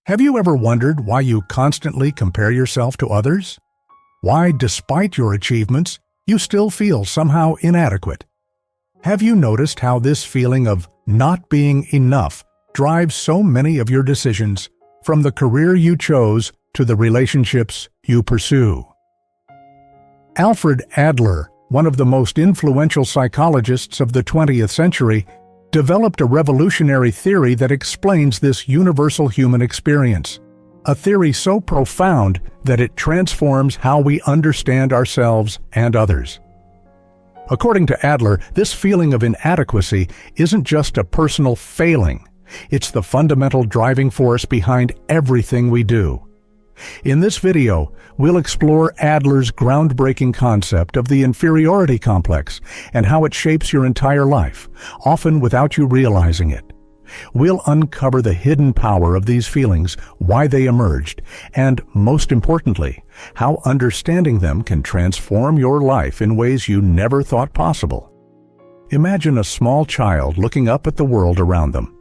Have you ever wondered why you constantly compare yourself to others? Why, despite your achievements, you still feel somehow inadequate? Have you noticed how this feeling of not being enough drives so many of your decisions, from the career you chose to the relationships you pursue? Alfred Adler, one of the most influential psychologists of the 20th century, developed a revolutionary theory that explains this universal human experience. A theory so profound that it transforms how we understand ourselves and others. According to Adler, this feeling of inadequacy isn't just a personal failing. It's the fundamental driving force behind everything we do. In this video, we'll explore Adler's groundbreaking concept of the inferiority complex and how it shapes your entire life, often without you realizing it. We'll uncover the hidden power of these feelings, why they emerged, and, most importantly, how understanding them can transform your life in ways you never thought possible. Imagine a small child looking up at the world around them.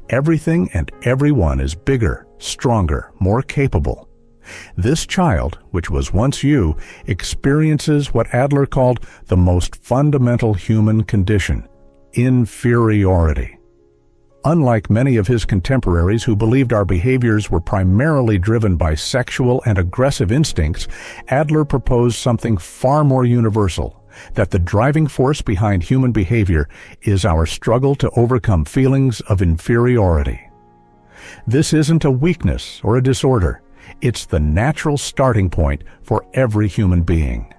Everything and everyone is bigger, stronger, more capable. This child, which was once you, experiences what Adler called the most fundamental human condition: inferiority. Unlike many of his contemporaries who believed our behaviors were primarily driven by sexual and aggressive instincts, Adler proposed something far more universal: that the driving force behind human behavior is our struggle to overcome feelings of inferiority. This isn't a weakness or a disorder. It's the natural starting point for every human being.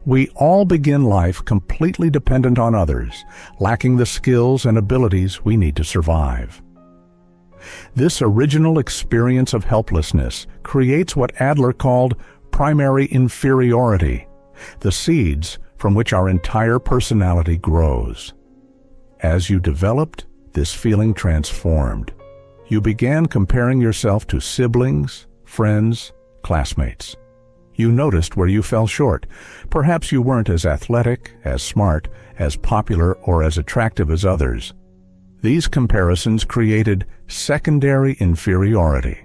We all begin life completely dependent on others, lacking the skills and abilities we need to survive. This original experience of helplessness creates what Adler called primary inferiority, the seeds from which our entire personality grows. As you developed, this feeling transformed. You began comparing yourself to siblings, friends, classmates. You noticed where you fell short. Perhaps you weren't as athletic, as smart, as popular, or as attractive as others. These comparisons created secondary inferiority,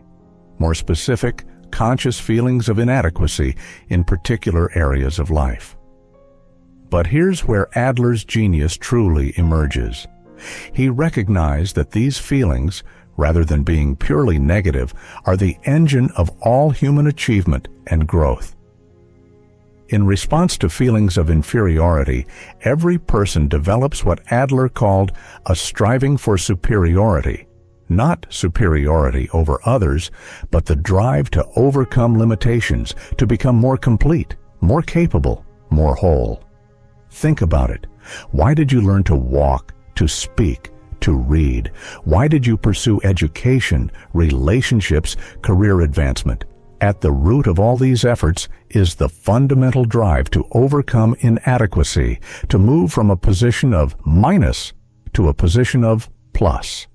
more specific, conscious feelings of inadequacy in particular areas of life. But here's where Adler's genius truly emerges. He recognized that these feelings, rather than being purely negative, are the engine of all human achievement and growth. In response to feelings of inferiority, every person develops what Adler called a striving for superiority, not superiority over others, but the drive to overcome limitations, to become more complete, more capable, more whole. Think about it. Why did you learn to walk, to speak, to read? Why did you pursue education, relationships, career advancement? At the root of all these efforts is the fundamental drive to overcome inadequacy, to move from a position of minus to a position of plus.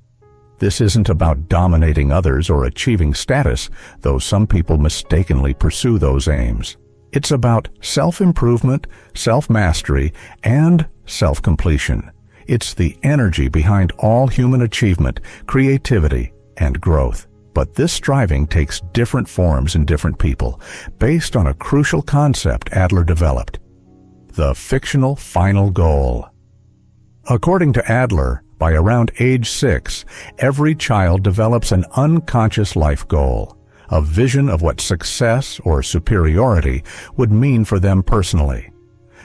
This isn't about dominating others or achieving status, though some people mistakenly pursue those aims. It's about self-improvement, self-mastery, and self-completion. It's the energy behind all human achievement, creativity, and growth. But this striving takes different forms in different people, based on a crucial concept Adler developed: the fictional final goal. According to Adler, by around age 6, every child develops an unconscious life goal, a vision of what success or superiority would mean for them personally.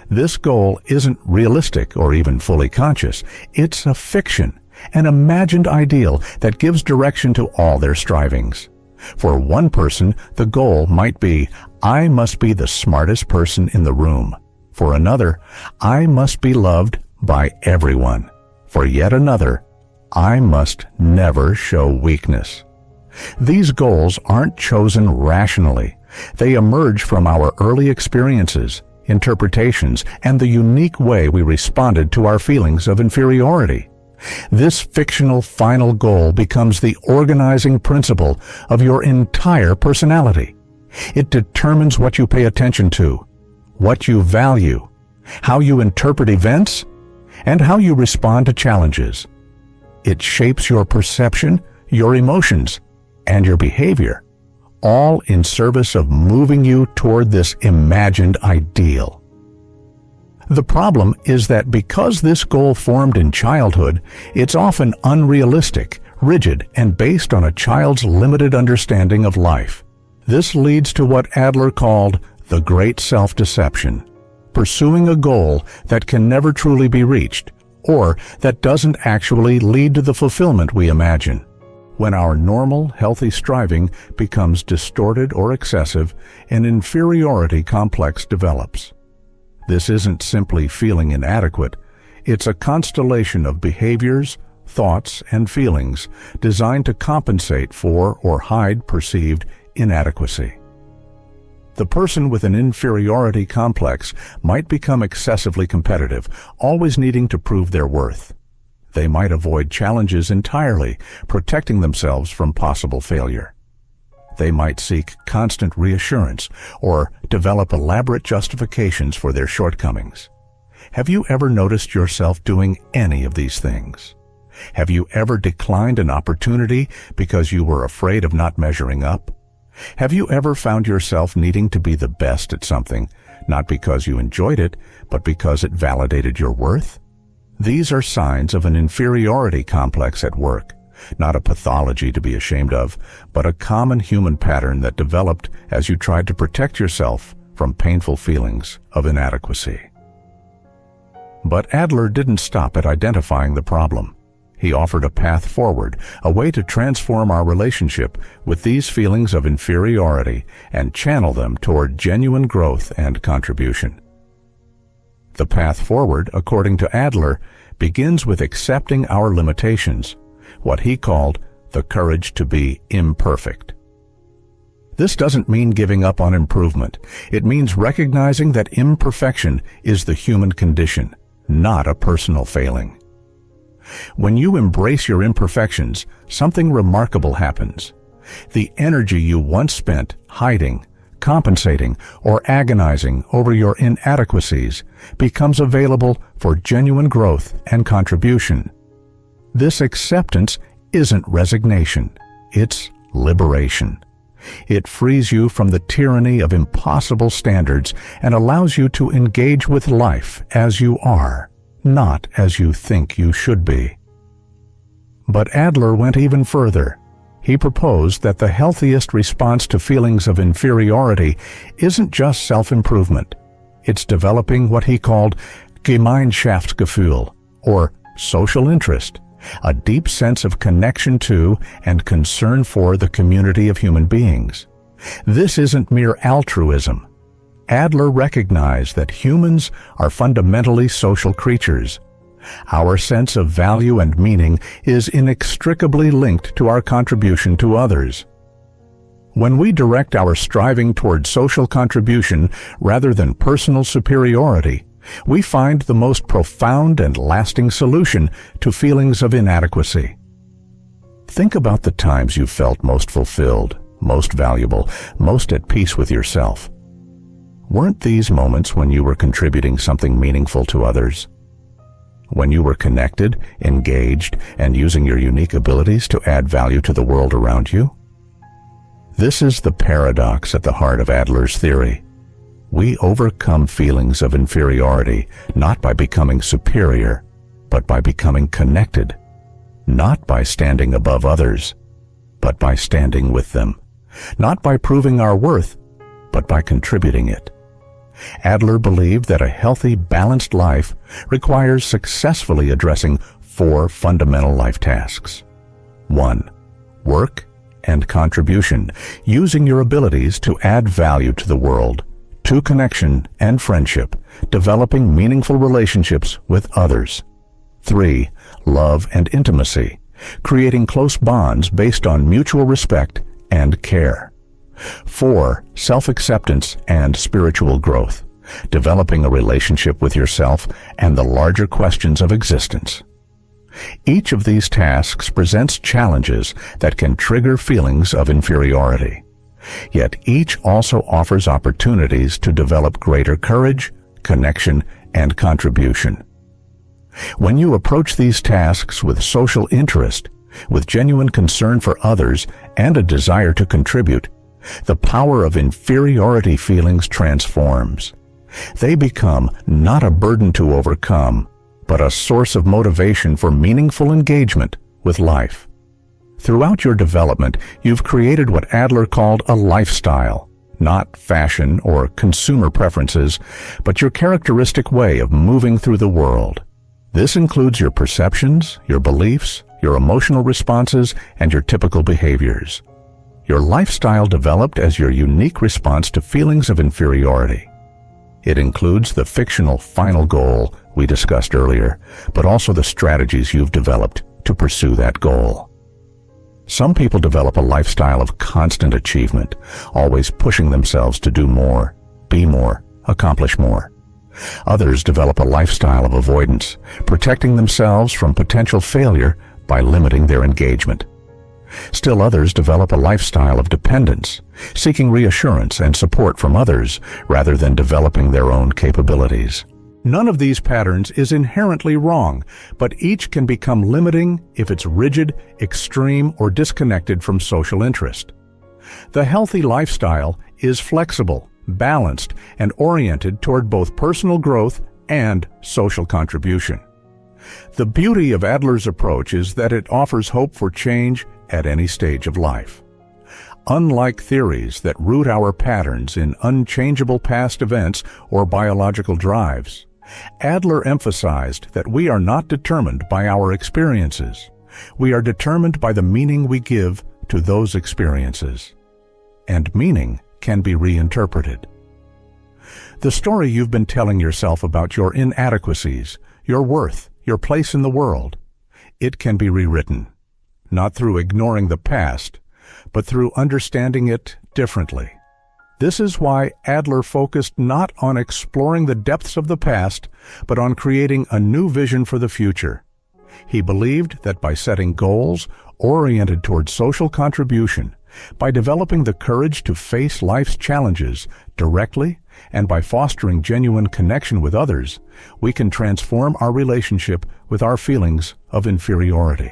This goal isn't realistic or even fully conscious. It's a fiction, an imagined ideal that gives direction to all their strivings. For one person, the goal might be, I must be the smartest person in the room. For another, I must be loved by everyone. For yet another, I must never show weakness. These goals aren't chosen rationally. They emerge from our early experiences, interpretations, and the unique way we responded to our feelings of inferiority. This fictional final goal becomes the organizing principle of your entire personality. It determines what you pay attention to, what you value, how you interpret events, and how you respond to challenges. It shapes your perception, your emotions, and your behavior, all in service of moving you toward this imagined ideal. The problem is that because this goal formed in childhood, it's often unrealistic, rigid, and based on a child's limited understanding of life. This leads to what Adler called the great self-deception, pursuing a goal that can never truly be reached, or that doesn't actually lead to the fulfillment we imagine. When our normal, healthy striving becomes distorted or excessive, an inferiority complex develops. This isn't simply feeling inadequate. It's a constellation of behaviors, thoughts, and feelings designed to compensate for or hide perceived inadequacy. The person with an inferiority complex might become excessively competitive, always needing to prove their worth. They might avoid challenges entirely, protecting themselves from possible failure. They might seek constant reassurance or develop elaborate justifications for their shortcomings. Have you ever noticed yourself doing any of these things? Have you ever declined an opportunity because you were afraid of not measuring up? Have you ever found yourself needing to be the best at something, not because you enjoyed it, but because it validated your worth? These are signs of an inferiority complex at work. Not a pathology to be ashamed of, but a common human pattern that developed as you tried to protect yourself from painful feelings of inadequacy. But Adler didn't stop at identifying the problem. He offered a path forward, a way to transform our relationship with these feelings of inferiority and channel them toward genuine growth and contribution. The path forward, according to Adler, begins with accepting our limitations, what he called the courage to be imperfect. This doesn't mean giving up on improvement. It means recognizing that imperfection is the human condition, not a personal failing. When you embrace your imperfections, something remarkable happens. The energy you once spent hiding, compensating, or agonizing over your inadequacies becomes available for genuine growth and contribution. This acceptance isn't resignation, it's liberation. It frees you from the tyranny of impossible standards and allows you to engage with life as you are, not as you think you should be. But Adler went even further. He proposed that the healthiest response to feelings of inferiority isn't just self-improvement. It's developing what he called Gemeinschaftsgefühl, or social interest, a deep sense of connection to and concern for the community of human beings. This isn't mere altruism. Adler recognized that humans are fundamentally social creatures. Our sense of value and meaning is inextricably linked to our contribution to others. When we direct our striving toward social contribution rather than personal superiority, we find the most profound and lasting solution to feelings of inadequacy. Think about the times you felt most fulfilled, most valuable, most at peace with yourself. Weren't these moments when you were contributing something meaningful to others? When you were connected, engaged, and using your unique abilities to add value to the world around you? This is the paradox at the heart of Adler's theory. We overcome feelings of inferiority not by becoming superior, but by becoming connected, not by standing above others, but by standing with them, not by proving our worth, but by contributing it. Adler believed that a healthy, balanced life requires successfully addressing 4 fundamental life tasks. 1. Work and contribution, using your abilities to add value to the world. 2. Connection and friendship, developing meaningful relationships with others. 3. Love and intimacy, creating close bonds based on mutual respect and care. 4. Self-acceptance and spiritual growth, developing a relationship with yourself and the larger questions of existence. Each of these tasks presents challenges that can trigger feelings of inferiority. Yet each also offers opportunities to develop greater courage, connection, and contribution. When you approach these tasks with social interest, with genuine concern for others, and a desire to contribute, the power of inferiority feelings transforms. They become not a burden to overcome, but a source of motivation for meaningful engagement with life. Throughout your development, you've created what Adler called a lifestyle, not fashion or consumer preferences, but your characteristic way of moving through the world. This includes your perceptions, your beliefs, your emotional responses, and your typical behaviors. Your lifestyle developed as your unique response to feelings of inferiority. It includes the fictional final goal we discussed earlier, but also the strategies you've developed to pursue that goal. Some people develop a lifestyle of constant achievement, always pushing themselves to do more, be more, accomplish more. Others develop a lifestyle of avoidance, protecting themselves from potential failure by limiting their engagement. Still others develop a lifestyle of dependence, seeking reassurance and support from others rather than developing their own capabilities. None of these patterns is inherently wrong, but each can become limiting if it's rigid, extreme, or disconnected from social interest. The healthy lifestyle is flexible, balanced, and oriented toward both personal growth and social contribution. The beauty of Adler's approach is that it offers hope for change at any stage of life. Unlike theories that root our patterns in unchangeable past events or biological drives, Adler emphasized that we are not determined by our experiences. We are determined by the meaning we give to those experiences. And meaning can be reinterpreted. The story you've been telling yourself about your inadequacies, your worth, your place in the world, it can be rewritten, not through ignoring the past, but through understanding it differently. This is why Adler focused not on exploring the depths of the past, but on creating a new vision for the future. He believed that by setting goals oriented toward social contribution, by developing the courage to face life's challenges directly, and by fostering genuine connection with others, we can transform our relationship with our feelings of inferiority.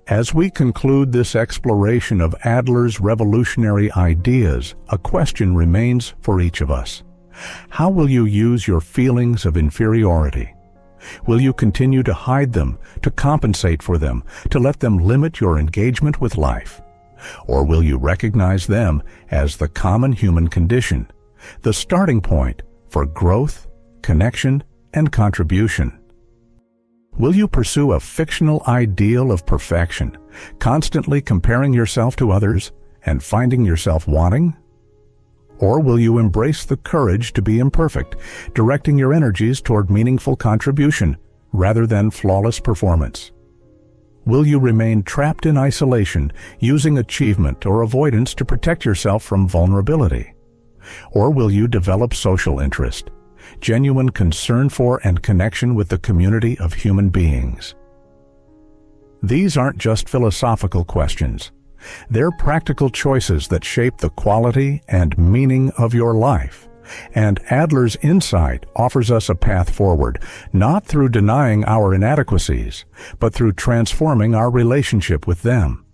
As we conclude this exploration of Adler's revolutionary ideas, a question remains for each of us. How will you use your feelings of inferiority? Will you continue to hide them, to compensate for them, to let them limit your engagement with life? Or will you recognize them as the common human condition, the starting point for growth, connection, and contribution? Will you pursue a fictional ideal of perfection, constantly comparing yourself to others and finding yourself wanting? Or will you embrace the courage to be imperfect, directing your energies toward meaningful contribution rather than flawless performance? Will you remain trapped in isolation, using achievement or avoidance to protect yourself from vulnerability? Or will you develop social interest, genuine concern for and connection with the community of human beings? These aren't just philosophical questions. They're practical choices that shape the quality and meaning of your life. And Adler's insight offers us a path forward, not through denying our inadequacies, but through transforming our relationship with them.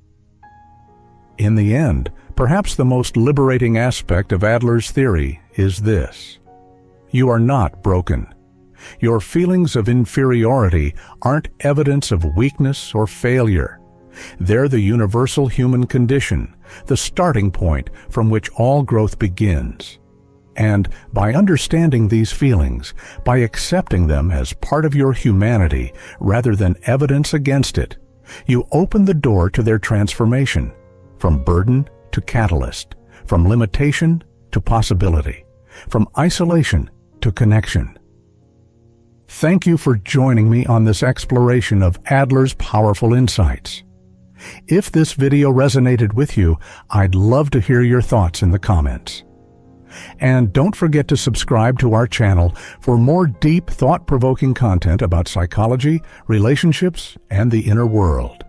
In the end, perhaps the most liberating aspect of Adler's theory is this: you are not broken. Your feelings of inferiority aren't evidence of weakness or failure. They're the universal human condition, the starting point from which all growth begins. And by understanding these feelings, by accepting them as part of your humanity rather than evidence against it, you open the door to their transformation, from burden to catalyst, from limitation to possibility, from isolation to connection. Thank you for joining me on this exploration of Adler's powerful insights. If this video resonated with you, I'd love to hear your thoughts in the comments. And don't forget to subscribe to our channel for more deep, thought-provoking content about psychology, relationships, and the inner world.